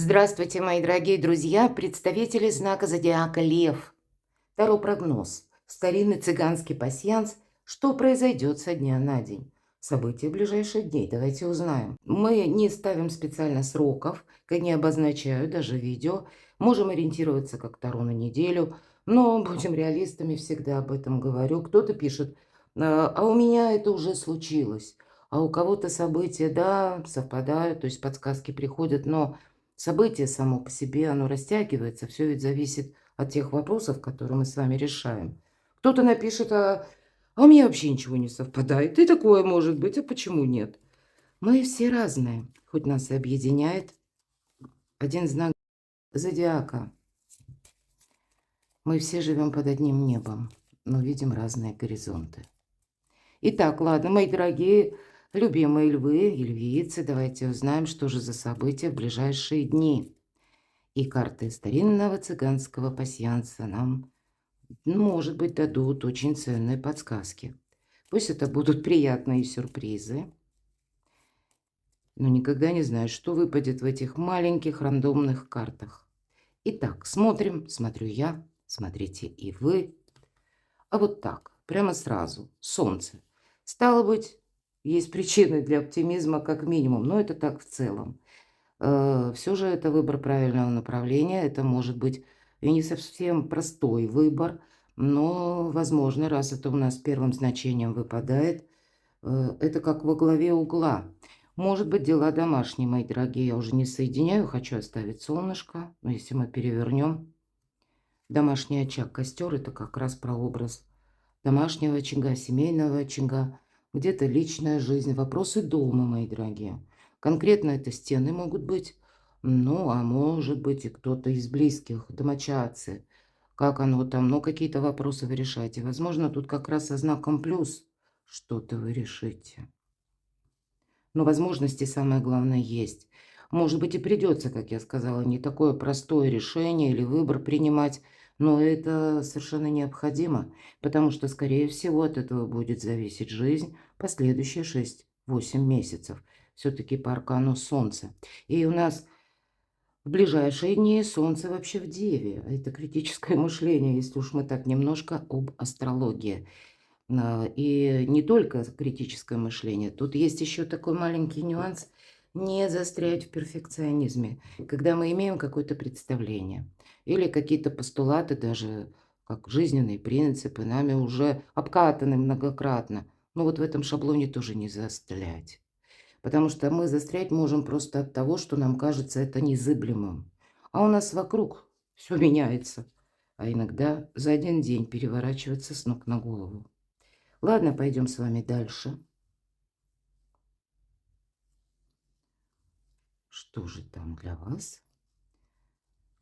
Здравствуйте, мои дорогие друзья, представители знака зодиака Лев. Таро прогноз. Старинный цыганский пасьянс. Что произойдет со дня на день? События ближайших дней. Давайте узнаем. Мы не ставим специально сроков, как не обозначаю даже видео. Можем ориентироваться как Таро на неделю, но будем реалистами, всегда об этом говорю. Кто-то пишет, а у меня это уже случилось. А у кого-то события, да, совпадают, то есть подсказки приходят, но событие само по себе, оно растягивается. Все ведь зависит от тех вопросов, которые мы с вами решаем. Кто-то напишет, а у меня вообще ничего не совпадает. И такое может быть, а почему нет? Мы все разные, хоть нас и объединяет один знак зодиака. Мы все живем под одним небом, но видим разные горизонты. Итак, ладно, мои дорогие, любимые львы и львицы, давайте узнаем, что же за события в ближайшие дни. И карты старинного цыганского пасьянса нам, может быть, дадут очень ценные подсказки. Пусть это будут приятные сюрпризы, но никогда не знаешь, что выпадет в этих маленьких рандомных картах. Итак, смотрим, смотрю я, смотрите и вы. А вот так, прямо сразу, Солнце. Стало быть, есть причины для оптимизма как минимум, но это так в целом. Все же это выбор правильного направления, это может быть и не совсем простой выбор, но, возможно, раз это у нас первым значением выпадает, это как во главе угла. Может быть, дела домашние, мои дорогие, я уже не соединяю, хочу оставить солнышко. Но если мы перевернем, домашний очаг, костер – это как раз прообраз домашнего очага, семейного очага, где-то личная жизнь, вопросы дома, мои дорогие. Конкретно это стены могут быть, ну, а может быть и кто-то из близких, домочадцы. Как оно там, ну, какие-то вопросы вы решаете. Возможно, тут как раз со знаком плюс что-то вы решите. Но возможности, самое главное, есть. Может быть, и придется, как я сказала, не такое простое решение или выбор принимать, но это совершенно необходимо, потому что, скорее всего, от этого будет зависеть жизнь последующие 6-8 месяцев. Все-таки по аркану Солнце. И у нас в ближайшие дни Солнце вообще в Деве. Это критическое мышление, если уж мы так немножко об астрологии. И не только критическое мышление. Тут есть еще такой маленький нюанс – не застрять в перфекционизме, когда мы имеем какое-то представление или какие-то постулаты, даже как жизненные принципы, нами уже обкатаны многократно. Но вот в этом шаблоне тоже не застрять. Потому что мы застрять можем просто от того, что нам кажется это незыблемым. А у нас вокруг все меняется. А иногда за один день переворачивается с ног на голову. Ладно, пойдем с вами дальше. Что же там для вас?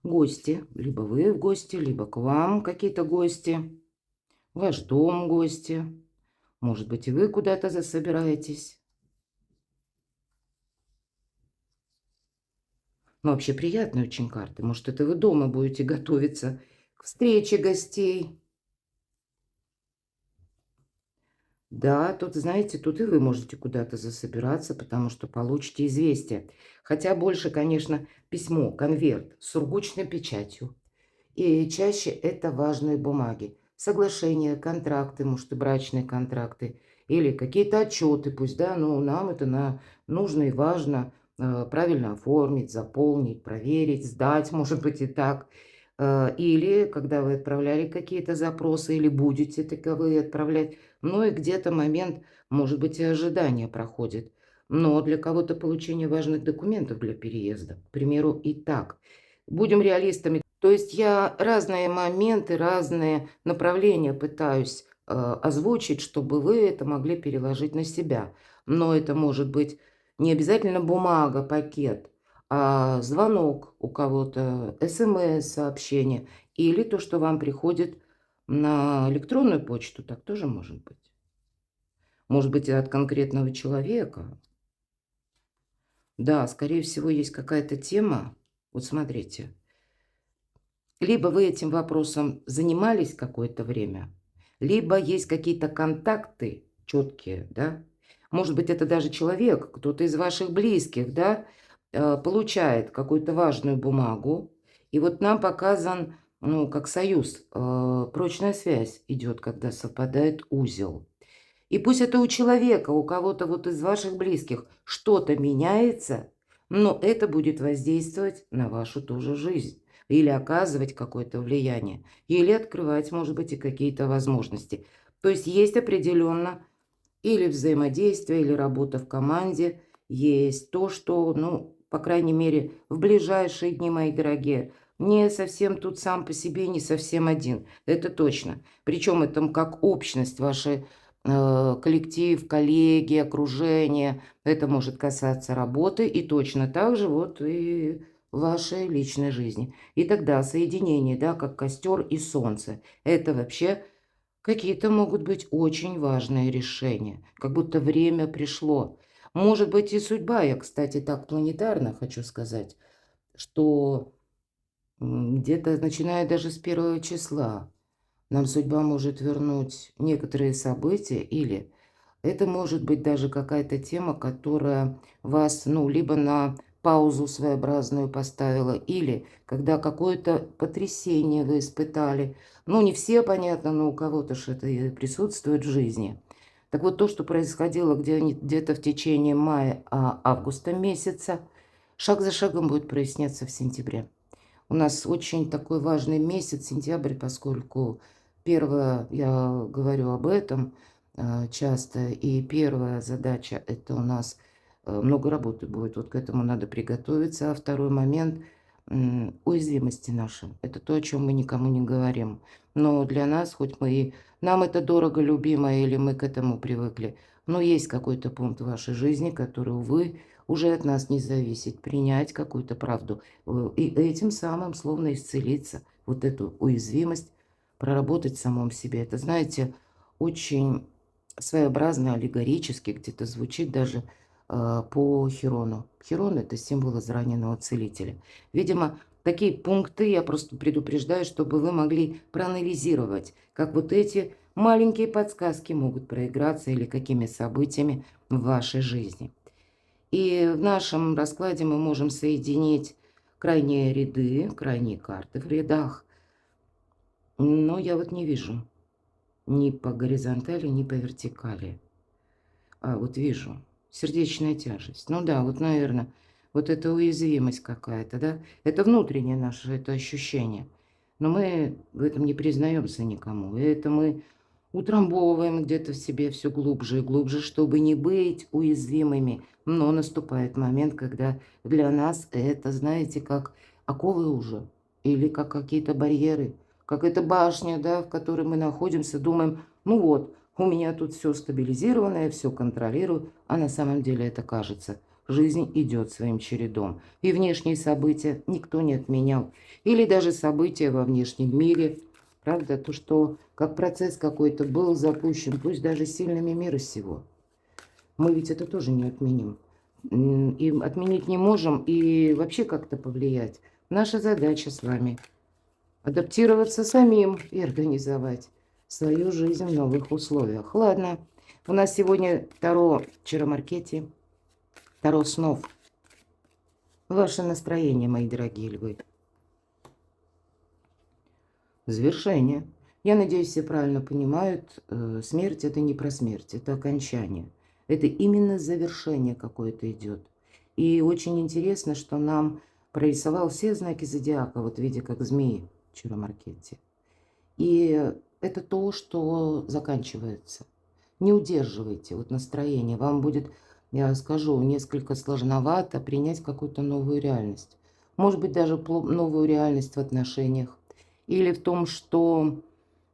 Гости. Либо вы в гости, либо к вам какие-то гости. Ваш дом гости. Может быть, и вы куда-то засобираетесь. Ну, вообще приятные очень карты. Может, это вы дома будете готовиться к встрече гостей. Да, тут, знаете, тут и вы можете куда-то засобираться, потому что получите известие. Хотя больше, конечно, письмо, конверт с сургучной печатью. И чаще это важные бумаги. Соглашения, контракты, может, и брачные контракты. Или какие-то отчеты, пусть, да, но нам это нужно и важно правильно оформить, заполнить, проверить, сдать, может быть, и так. Или когда вы отправляли какие-то запросы, или будете таковые отправлять, ну и где-то момент, может быть, и ожидания проходит. Но для кого-то получение важных документов для переезда, к примеру, и так. Будем реалистами. То есть я разные моменты, разные направления пытаюсь озвучить, чтобы вы это могли переложить на себя. Но это может быть не обязательно бумага, пакет, а звонок у кого-то, СМС-сообщение или то, что вам приходит на электронную почту, так тоже может быть. Может быть, и от конкретного человека. Да, скорее всего, есть какая-то тема. Вот смотрите. Либо вы этим вопросом занимались какое-то время, либо есть какие-то контакты четкие, да. Может быть, это даже человек, кто-то из ваших близких, да, получает какую-то важную бумагу, и вот нам показан, ну, как союз, прочная связь идет, когда совпадает узел. И пусть это у человека, у кого-то вот из ваших близких что-то меняется, но это будет воздействовать на вашу тоже жизнь. Или оказывать какое-то влияние, или открывать, может быть, и какие-то возможности. То есть определенно или взаимодействие, или работа в команде, есть то, что, ну, по крайней мере, в ближайшие дни, мои дорогие, не совсем тут сам по себе, не совсем один. Это точно. Причем это как общность, ваши коллектив, коллеги, окружение. Это может касаться работы и точно так же вот и вашей личной жизни. И тогда соединение, да, как костер и солнце. Это вообще какие-то могут быть очень важные решения, как будто время пришло. Может быть и судьба, я, кстати, так планетарно хочу сказать, что где-то начиная даже с 1 числа нам судьба может вернуть некоторые события, или это может быть даже какая-то тема, которая вас, ну, либо на паузу своеобразную поставила, или когда какое-то потрясение вы испытали. Ну, не все, понятно, но у кого-то же это и присутствует в жизни. Так вот, то, что происходило где-то в течение мая-августа месяца, шаг за шагом будет проясняться в сентябре. У нас очень такой важный месяц, сентябрь, поскольку первое, я говорю об этом часто, и первая задача – это у нас много работы будет, вот к этому надо приготовиться. А второй момент – уязвимости наши. Это то, о чем мы никому не говорим. Но для нас, хоть мы и нам это дорого, любимо, или мы к этому привыкли, но есть какой-то пункт в вашей жизни, который, увы, уже от нас не зависит. Принять какую-то правду и этим самым словно исцелиться, вот эту уязвимость, проработать в самом себе. Это, знаете, очень своеобразно, аллегорически где-то звучит даже по Хирону. Хирон – это символ израненного целителя. Видимо, такие пункты я просто предупреждаю, чтобы вы могли проанализировать, как вот эти маленькие подсказки могут проиграться или какими событиями в вашей жизни. И в нашем раскладе мы можем соединить крайние ряды, крайние карты в рядах. Но я вот не вижу ни по горизонтали, ни по вертикали. А вот вижу сердечная тяжесть. Ну да, вот, наверное, вот эта уязвимость какая-то, да? Это внутреннее наше, это ощущение. Но мы в этом не признаемся никому. И это мы утрамбовываем где-то в себе все глубже и глубже, чтобы не быть уязвимыми. Но наступает момент, когда для нас это, знаете, как оковы уже. Или как какие-то барьеры. Как эта башня, да, в которой мы находимся, думаем, ну вот, у меня тут все стабилизировано, я все контролирую. А на самом деле это кажется. Жизнь идет своим чередом. И внешние события никто не отменял. Или даже события во внешнем мире. Правда, то, что как процесс какой-то был запущен, пусть даже сильными мира сего. Мы ведь это тоже не отменим. И отменить не можем, и вообще как-то повлиять. Наша задача с вами – адаптироваться самим и организовать свою жизнь в новых условиях. Ладно, у нас сегодня Таро Чаромаркети, Таро снов. Ваше настроение, мои дорогие львы. Завершение. Я надеюсь, все правильно понимают, смерть – это не про смерть, это окончание. Это именно завершение какое-то идет. И очень интересно, что нам прорисовал все знаки зодиака, вот в виде как змеи Чаромаркетти. И это то, что заканчивается. Не удерживайте вот настроение. Вам будет, я скажу, несколько сложновато принять какую-то новую реальность. Может быть, даже новую реальность в отношениях. Или в том, что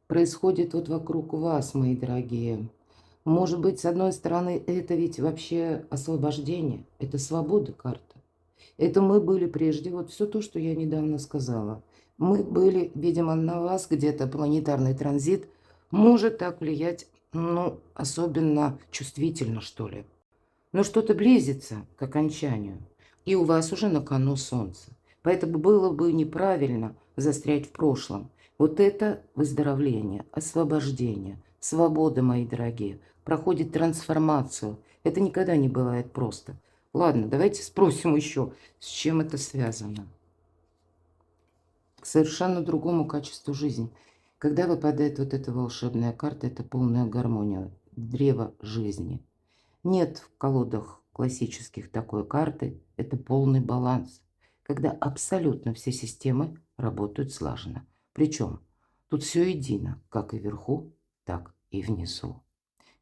происходит вот вокруг вас, мои дорогие. Может быть, с одной стороны, это ведь вообще освобождение. Это свобода карта. Это мы были прежде, вот все то, что я недавно сказала. Мы были, видимо, на вас где-то планетарный транзит может так влиять, ну, особенно чувствительно, что ли. Но что-то близится к окончанию, и у вас уже на кону солнце. Поэтому было бы неправильно застрять в прошлом. Вот это выздоровление, освобождение, свобода, мои дорогие, проходит трансформацию. Это никогда не бывает просто. Ладно, давайте спросим еще, с чем это связано. К совершенно другому качеству жизни. Когда выпадает вот эта волшебная карта, это полная гармония, древо жизни. Нет в колодах классических такой карты, это полный баланс, когда абсолютно все системы работают слаженно. Причем тут все едино, как и вверху, так и внизу,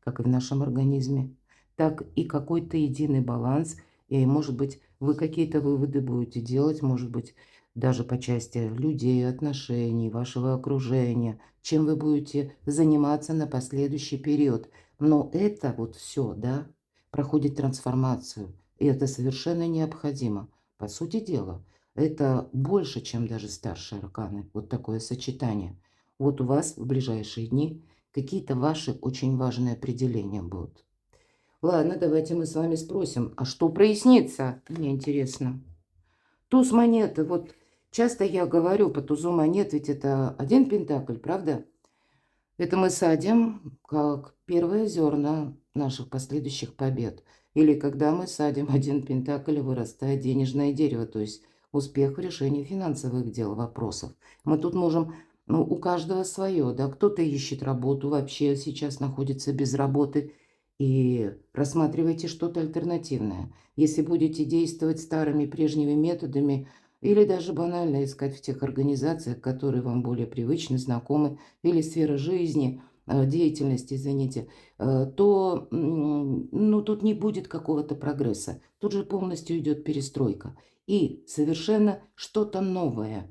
как и в нашем организме, так и какой-то единый баланс. И, может быть, вы какие-то выводы будете делать, может быть, даже по части людей, отношений, вашего окружения, чем вы будете заниматься на последующий период. Но это вот все, да, проходит трансформацию, и это совершенно необходимо. По сути дела, это больше, чем даже старшие арканы, вот такое сочетание. Вот у вас в ближайшие дни какие-то ваши очень важные определения будут. Ладно, давайте мы с вами спросим, а что прояснится? Мне интересно. Туз монеты. Вот часто я говорю по тузу монет, ведь это один пентакль, правда? Это мы садим как первые зерна наших последующих побед. Или когда мы садим один пентакль, вырастает денежное дерево, то есть успех в решении финансовых дел, вопросов. Мы тут можем, ну, у каждого свое, да, кто-то ищет работу, вообще сейчас находится без работы, и рассматривайте что-то альтернативное. Если будете действовать старыми прежними методами, или даже банально искать в тех организациях, которые вам более привычны, знакомы, или сфера жизни, деятельности, извините, то ну, тут не будет какого-то прогресса. Тут же полностью идет перестройка. И совершенно что-то новое.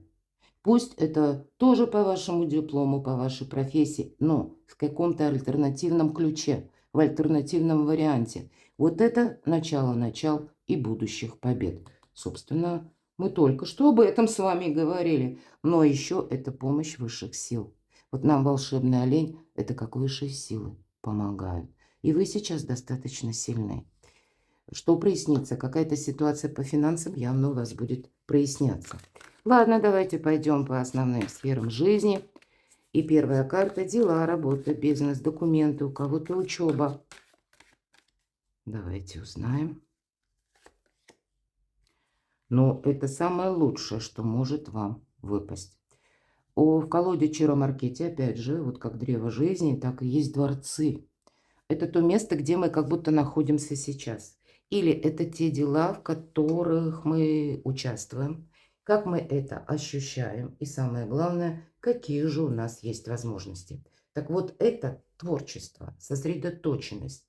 Пусть это тоже по вашему диплому, по вашей профессии, но в каком-то альтернативном ключе, в альтернативном варианте. Вот это начало и будущих побед. Собственно, мы только что об этом с вами говорили. Но еще это помощь высших сил. Вот нам волшебный олень – это как высшие силы помогают. И вы сейчас достаточно сильны. Что прояснится? Какая-то ситуация по финансам явно у вас будет проясняться. Ладно, давайте пойдем по основным сферам жизни. И первая карта – дела, работа, бизнес, документы, у кого-то учеба. Давайте узнаем. Но это самое лучшее, что может вам выпасть. В колоде Чиромаркете, опять же, вот как древо жизни, так и есть дворцы. Это то место, где мы как будто находимся сейчас. Или это те дела, в которых мы участвуем, как мы это ощущаем. И самое главное, какие же у нас есть возможности. Так вот, это творчество, сосредоточенность.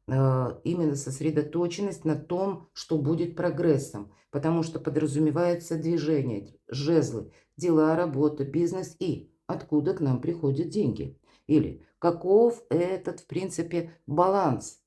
Именно сосредоточенность на том, что будет прогрессом. Потому что подразумевается движение, жезлы, дела, работа, бизнес и откуда к нам приходят деньги. Или каков этот, в принципе, баланс.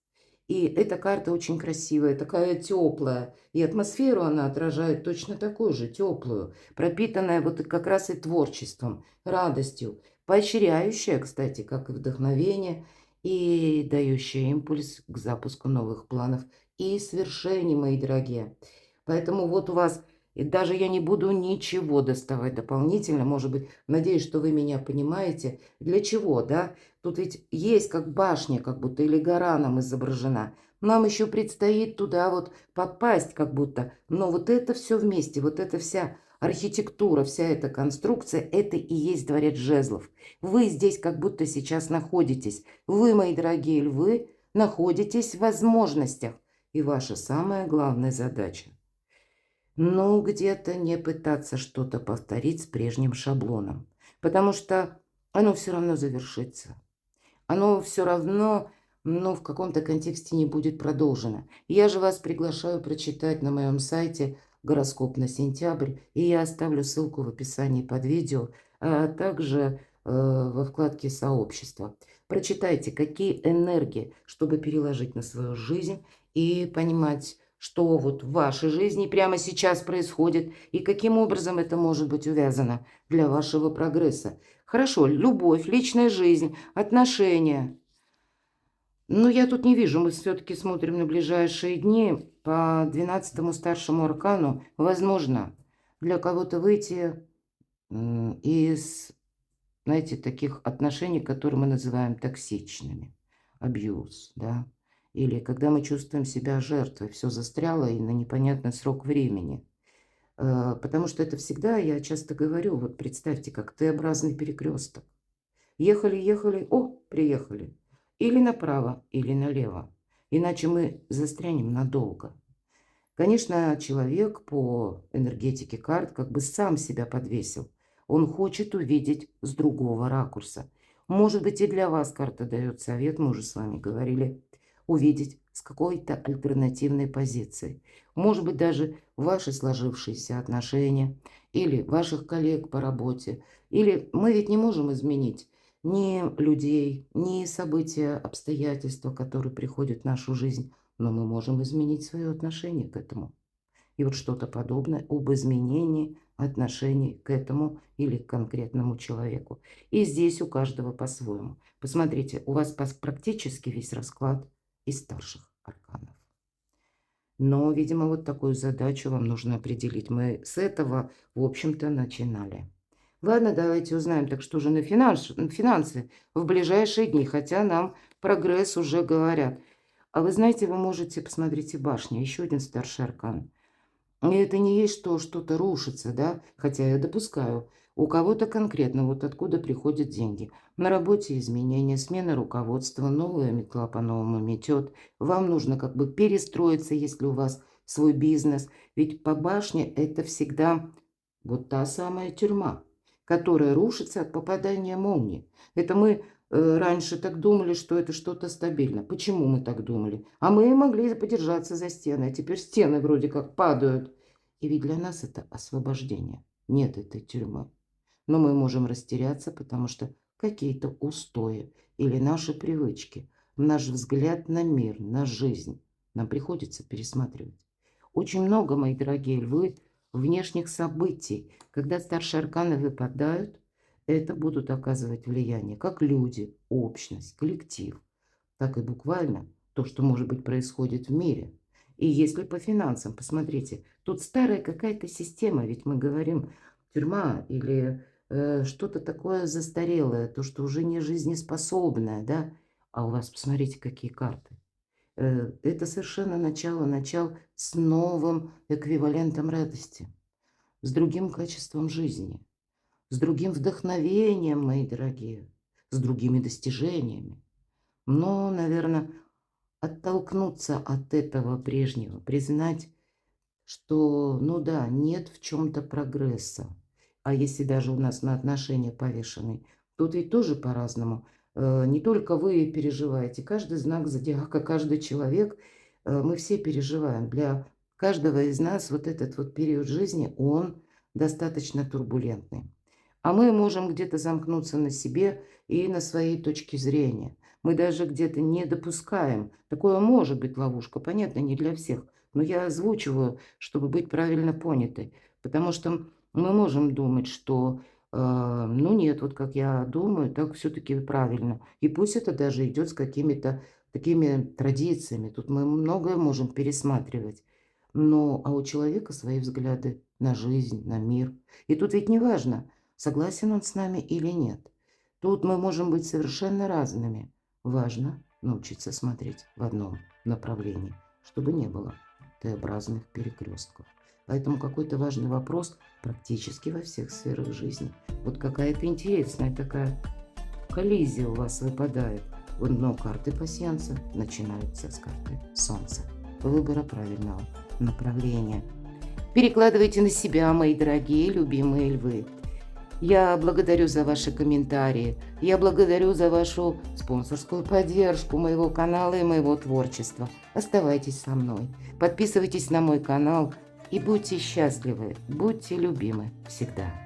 И эта карта очень красивая, такая теплая. И атмосферу она отражает точно такую же, теплую, пропитанная вот как раз и творчеством, радостью, поощряющая, кстати, как и вдохновение, и дающая импульс к запуску новых планов и свершений, мои дорогие. Поэтому вот у вас, и даже я не буду ничего доставать дополнительно, может быть, надеюсь, что вы меня понимаете, для чего, да? Тут ведь есть как башня, как будто, или гора нам изображена. Нам еще предстоит туда вот попасть, как будто. Но вот это все вместе, вот эта вся архитектура, вся эта конструкция, это и есть дворец жезлов. Вы здесь как будто сейчас находитесь. Вы, мои дорогие львы, находитесь в возможностях. И ваша самая главная задача – ну, где-то не пытаться что-то повторить с прежним шаблоном. Потому что оно все равно завершится. Оно все равно, ну, в каком-то контексте не будет продолжено. Я же вас приглашаю прочитать на моем сайте гороскоп на сентябрь, и я оставлю ссылку в описании под видео, а также во вкладке «Сообщество». Прочитайте, какие энергии, чтобы переложить на свою жизнь и понимать, что вот в вашей жизни прямо сейчас происходит и каким образом это может быть увязано для вашего прогресса. Хорошо, любовь, личная жизнь, отношения. Но я тут не вижу, мы все-таки смотрим на ближайшие дни. По 12-му старшему аркану возможно для кого-то выйти из, знаете, таких отношений, которые мы называем токсичными. Абьюз, да. или когда мы чувствуем себя жертвой, все застряло и на непонятный срок времени. Потому что это всегда, я часто говорю, вот представьте, как Т-образный перекресток. Ехали, ехали, о, приехали. Или направо, или налево. Иначе мы застрянем надолго. Конечно, человек по энергетике карт как бы сам себя подвесил. Он хочет увидеть с другого ракурса. Может быть, и для вас карта дает совет, мы уже с вами говорили, увидеть с какой-то альтернативной позиции. Может быть, даже ваши сложившиеся отношения или ваших коллег по работе. Или мы ведь не можем изменить ни людей, ни события, обстоятельства, которые приходят в нашу жизнь, но мы можем изменить свое отношение к этому. И вот что-то подобное об изменении отношений к этому или к конкретному человеку. И здесь у каждого по-своему. Посмотрите, у вас практически весь расклад из старших арканов. Но, видимо, вот такую задачу вам нужно определить. Мы с этого, в общем-то, начинали. Ладно, давайте узнаем, так что же на финансы в ближайшие дни, хотя нам прогресс уже говорят. А вы знаете, вы можете, посмотрите, башня, еще один старший аркан. И это не есть, что что-то рушится, да, хотя я допускаю, у кого-то конкретно вот откуда приходят деньги. На работе изменения, смена руководства, новая метла по-новому метет. Вам нужно как бы перестроиться, если у вас свой бизнес. Ведь по башне это всегда вот та самая тюрьма, которая рушится от попадания молнии. Это мы раньше так думали, что это что-то стабильно. Почему мы так думали? А мы могли подержаться за стены, а теперь стены вроде как падают. И ведь для нас это освобождение. Нет этой тюрьмы. Но мы можем растеряться, потому что какие-то устои или наши привычки, наш взгляд на мир, на жизнь нам приходится пересматривать. Очень много, мои дорогие львы, внешних событий, когда старшие арканы выпадают, это будут оказывать влияние как люди, общность, коллектив, так и буквально то, что, может быть, происходит в мире. И если по финансам, посмотрите, тут старая какая-то система, ведь мы говорим тюрьма или что-то такое застарелое, то, что уже не жизнеспособное, да? А у вас, посмотрите, какие карты. Это совершенно начало с новым эквивалентом радости, с другим качеством жизни, с другим вдохновением, мои дорогие, с другими достижениями. Но, наверное, оттолкнуться от этого прежнего, признать, что, ну да, нет в чем-то прогресса. А если даже у нас на отношения повешены, тут ведь тоже по-разному. Не только вы переживаете, каждый знак зодиака, каждый человек, мы все переживаем. Для каждого из нас вот этот вот период жизни, он достаточно турбулентный. А мы можем где-то замкнуться на себе и на своей точке зрения. Мы даже где-то не допускаем. Такое может быть ловушка, понятно, не для всех. Но я озвучиваю, чтобы быть правильно понятой. Потому что мы можем думать, что, ну нет, вот как я думаю, так все-таки правильно. И пусть это даже идет с какими-то такими традициями. Тут мы многое можем пересматривать. Но, а у человека свои взгляды на жизнь, на мир. И тут ведь не важно, согласен он с нами или нет. Тут мы можем быть совершенно разными. Важно научиться смотреть в одном направлении, чтобы не было Т-образных перекрестков. Поэтому какой-то важный вопрос практически во всех сферах жизни. Вот какая-то интересная такая коллизия у вас выпадает. Но карты пасьянса начинаются с карты Солнца. Выбора правильного направления. Перекладывайте на себя, мои дорогие, любимые львы. Я благодарю за ваши комментарии. Я благодарю за вашу спонсорскую поддержку моего канала и моего творчества. Оставайтесь со мной. Подписывайтесь на мой канал и будьте счастливы, будьте любимы всегда.